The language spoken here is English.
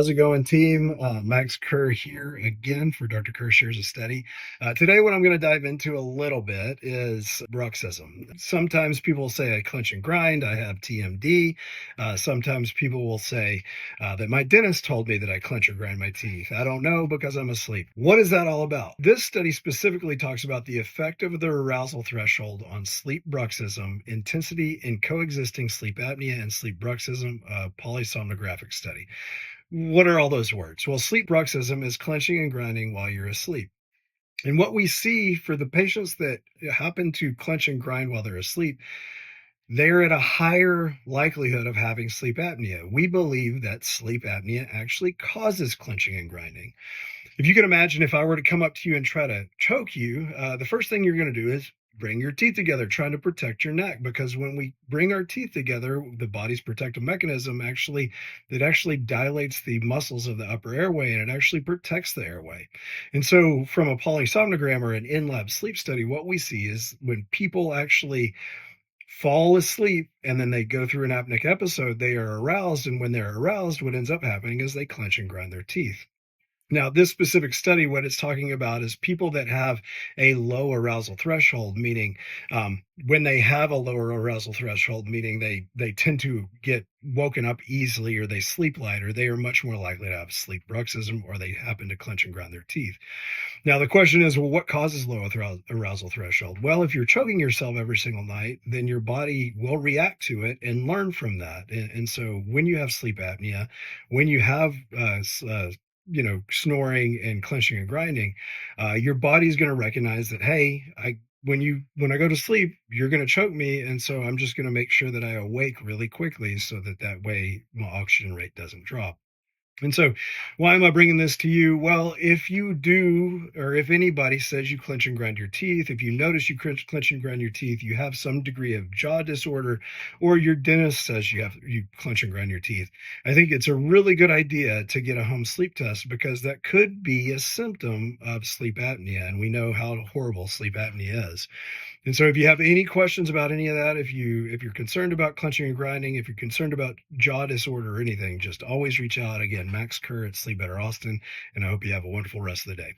How's it going, team? Max Kerr here again for Dr. Kerr Shares a Study. Today, what I'm going to dive into a little bit is bruxism. Sometimes people say I clench and grind, I have TMD. Sometimes people will say that my dentist told me that I clench or grind my teeth. I don't know because I'm asleep. What is that all about? This study specifically talks about the effect of the arousal threshold on sleep bruxism, intensity in coexisting sleep apnea and sleep bruxism, polysomnographic study. What are all those words? Well, sleep bruxism is clenching and grinding while you're asleep. And what we see for the patients that happen to clench and grind while they're asleep, they're at a higher likelihood of having sleep apnea. We believe that sleep apnea actually causes clenching and grinding. If you can imagine, if I were to come up to you and try to choke you, the first thing you're going to do is bring your teeth together, trying to protect your neck. Because when we bring our teeth together, the body's protective mechanism actually dilates the muscles of the upper airway, and it actually protects the airway. And so, from a polysomnogram or an in-lab sleep study, what we see is when people actually fall asleep and then they go through an apneic episode, they are aroused, and when they're aroused, what ends up happening is they clench and grind their teeth. Now, this specific study, what it's talking about is people that have a low arousal threshold, meaning when they have a lower arousal threshold, meaning they tend to get woken up easily, or they sleep lighter, they are much more likely to have sleep bruxism, or they happen to clench and grind their teeth. Now, the question is, well, what causes low arousal threshold? Well, if you're choking yourself every single night, then your body will react to it and learn from that. And so when you have sleep apnea, when you have snoring and clenching and grinding, your body's going to recognize that, hey, when I go to sleep, you're going to choke me, and so I'm just going to make sure that I awake really quickly so that way my oxygen rate doesn't drop. And so, why am I bringing this to you? Well, if you do, or if anybody says you clench and grind your teeth, if you notice you clench and grind your teeth, you have some degree of jaw disorder, or your dentist says you clench and grind your teeth, I think it's a really good idea to get a home sleep test, because that could be a symptom of sleep apnea, and we know how horrible sleep apnea is. And so if you have any questions about any of that, if you're concerned about clenching and grinding, if you're concerned about jaw disorder or anything, just always reach out. Again, Max Kerr at Sleep Better Austin, and I hope you have a wonderful rest of the day.